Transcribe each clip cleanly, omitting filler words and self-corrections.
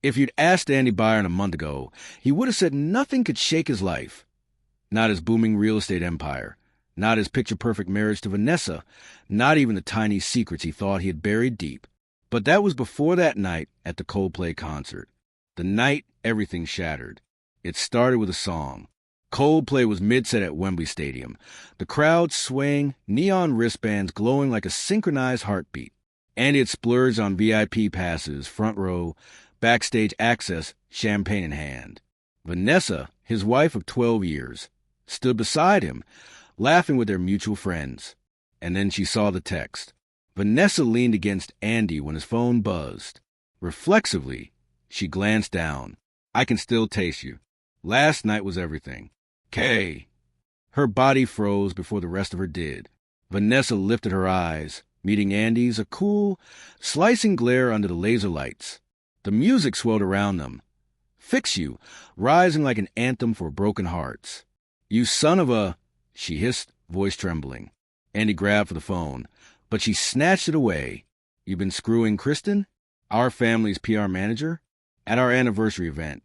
If you'd asked Andy Byron a month ago, he would have said nothing could shake his life. Not his booming real estate empire, not his picture-perfect marriage to Vanessa, not even the tiny secrets he thought he had buried deep. But that was before that night at the Coldplay concert. The night everything shattered. It started with a song. Coldplay was mid-set at Wembley Stadium, the crowd swaying, neon wristbands glowing like a synchronized heartbeat. Andy had splurged on VIP passes, front row, backstage access, champagne in hand. Vanessa, his wife of 12 years, stood beside him, laughing with their mutual friends. And then she saw the text. Vanessa leaned against Andy when his phone buzzed. Reflexively, she glanced down. "I can still taste you. Last night was everything. K." Her body froze before the rest of her did. Vanessa lifted her eyes, meeting Andy's, a cool, slicing glare under the laser lights. The music swelled around them. "Fix you," rising like an anthem for broken hearts. "You son of a," she hissed, voice trembling. Andy grabbed for the phone, but she snatched it away. "You've been screwing Kristen, our family's PR manager, at our anniversary event."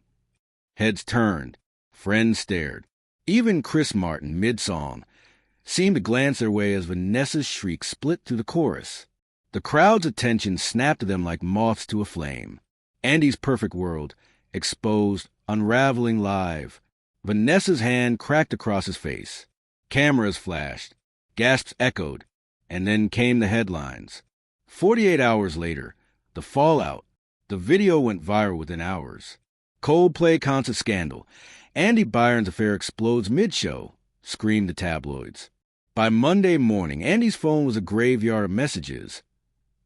Heads turned. Friends stared. Even Chris Martin, mid-song, seemed to glance their way as Vanessa's shriek split through the chorus. The crowd's attention snapped to them like moths to a flame. Andy's perfect world, exposed, unraveling live. Vanessa's hand cracked across his face. Cameras flashed. Gasps echoed. And then came the headlines. 48 hours later, the fallout. The video went viral within hours. Coldplay concert scandal. Andy Byron's affair explodes mid-show, screamed the tabloids. By Monday morning, Andy's phone was a graveyard of messages.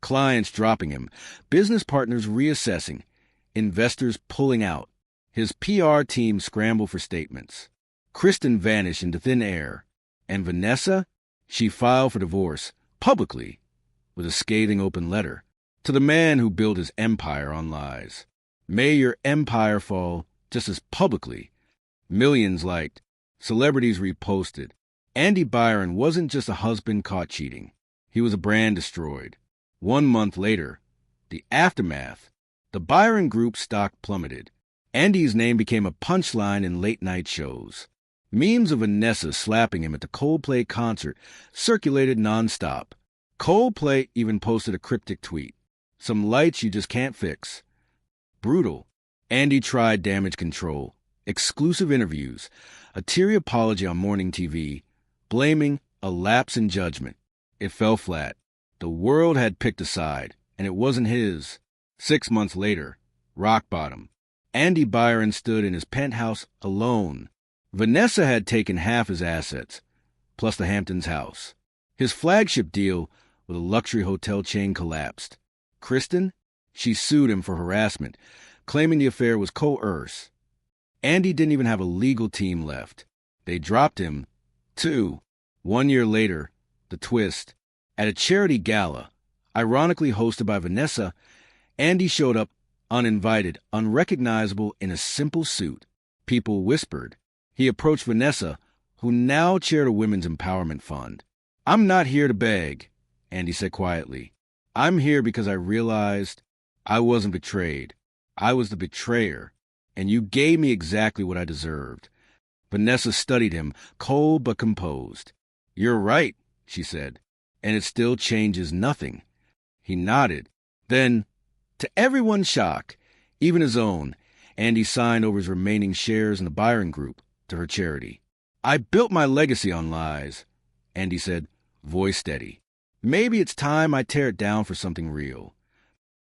Clients dropping him, business partners reassessing, investors pulling out. His PR team scrambled for statements. Kristen vanished into thin air. And Vanessa? She filed for divorce, publicly, with a scathing open letter, to the man who built his empire on lies. "May your empire fall just as publicly." Millions liked. Celebrities reposted. Andy Byron wasn't just a husband caught cheating. He was a brand destroyed. 1 month later, the aftermath, the Byron Group stock plummeted. Andy's name became a punchline in late-night shows. Memes of Vanessa slapping him at the Coldplay concert circulated nonstop. Coldplay even posted a cryptic tweet. "Some lights you just can't fix." Brutal. Andy tried damage control, exclusive interviews, a teary apology on morning TV, blaming a lapse in judgment. It fell flat. The world had picked a side, and it wasn't his. 6 months later, rock bottom. Andy Byron stood in his penthouse alone. Vanessa had taken half his assets, plus the Hamptons house. His flagship deal with a luxury hotel chain collapsed. Kristen? She sued him for harassment, claiming the affair was coerced. Andy didn't even have a legal team left. They dropped him, too. 1 year later, the twist. At a charity gala, ironically hosted by Vanessa, Andy showed up uninvited, unrecognizable in a simple suit. People whispered. He approached Vanessa, who now chaired a women's empowerment fund. "I'm not here to beg," Andy said quietly. "I'm here because I realized I wasn't betrayed. I was the betrayer, and you gave me exactly what I deserved." Vanessa studied him, cold but composed. "You're right," she said, "and it still changes nothing." He nodded. Then, to everyone's shock, even his own, Andy signed over his remaining shares in the Byron Group to her charity. "I built my legacy on lies," Andy said, voice steady. "Maybe it's time I tear it down for something real."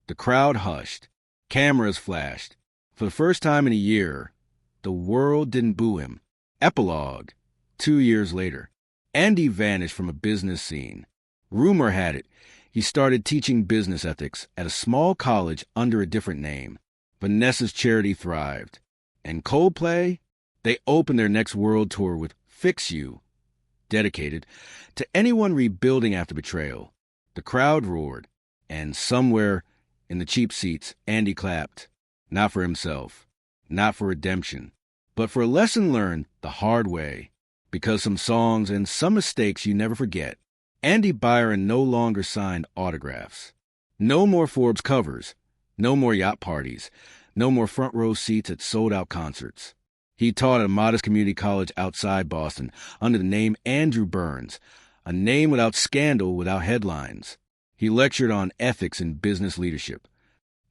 The crowd hushed. Cameras flashed. For the first time in a year, the world didn't boo him. Epilogue. 2 years later, Andy vanished from a business scene. Rumor had it he started teaching business ethics at a small college under a different name. Vanessa's charity thrived. And Coldplay? They opened their next world tour with Fix You, dedicated to anyone rebuilding after betrayal. The crowd roared, and somewhere in the cheap seats, Andy clapped. Not for himself, not for redemption, but for a lesson learned the hard way. Because some songs and some mistakes you never forget. Andy Byron no longer signed autographs. No more Forbes covers. No more yacht parties. No more front row seats at sold-out concerts. He taught at a modest community college outside Boston under the name Andrew Burns, a name without scandal, without headlines. He lectured on ethics and business leadership.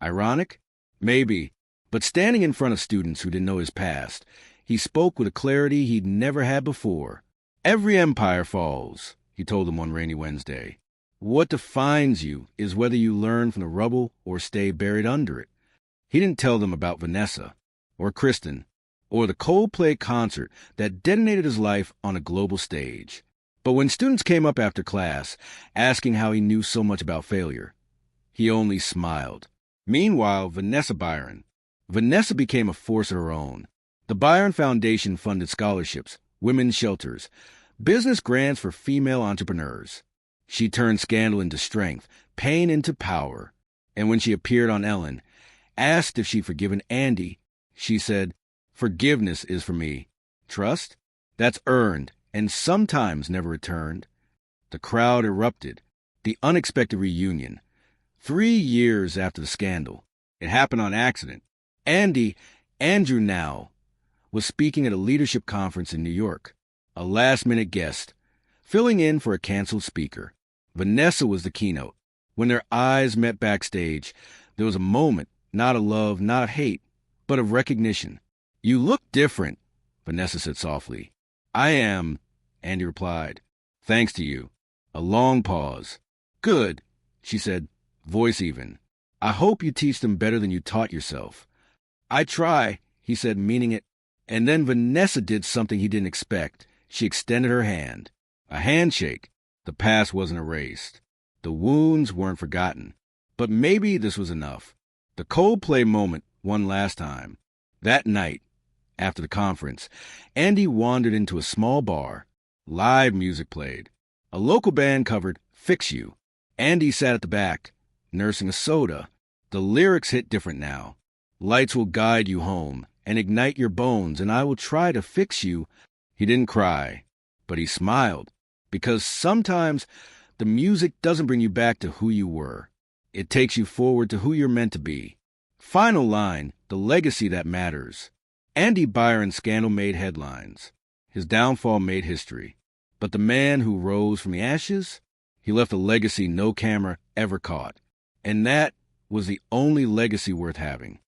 Ironic? Maybe. But standing in front of students who didn't know his past, he spoke with a clarity he'd never had before. Every empire falls, he told them one rainy Wednesday. What defines you is whether you learn from the rubble or stay buried under it. He didn't tell them about Vanessa, or Kristen, or the Coldplay concert that detonated his life on a global stage. But when students came up after class, asking how he knew so much about failure, he only smiled. Meanwhile, Vanessa became a force of her own. The Byron Foundation funded scholarships, women's shelters, business grants for female entrepreneurs. She turned scandal into strength, pain into power. And when she appeared on Ellen, asked if she'd forgiven Andy, she said, "Forgiveness is for me. Trust? That's earned and sometimes never returned." The crowd erupted. The unexpected reunion. 3 years after the scandal. It happened on accident. Andrew now, was speaking at a leadership conference in New York. A last-minute guest, filling in for a canceled speaker. Vanessa was the keynote. When their eyes met backstage, there was a moment, not of love, not of hate, but of recognition. "You look different," Vanessa said softly. "I am," Andy replied. "Thanks to you." A long pause. "Good," she said, voice even. "I hope you teach them better than you taught yourself." "I try," he said, meaning it. And then Vanessa did something he didn't expect. She extended her hand. A handshake. The past wasn't erased. The wounds weren't forgotten. But maybe this was enough. The Coldplay moment, one last time. That night, after the conference, Andy wandered into a small bar. Live music played. A local band covered "Fix You." Andy sat at the back, nursing a soda. The lyrics hit different now. "Lights will guide you home and ignite your bones, and I will try to fix you." He didn't cry, but he smiled, because sometimes the music doesn't bring you back to who you were. It takes you forward to who you're meant to be. Final line, the legacy that matters. Andy Byron's scandal made headlines. His downfall made history. But the man who rose from the ashes, he left a legacy no camera ever caught. And that was the only legacy worth having.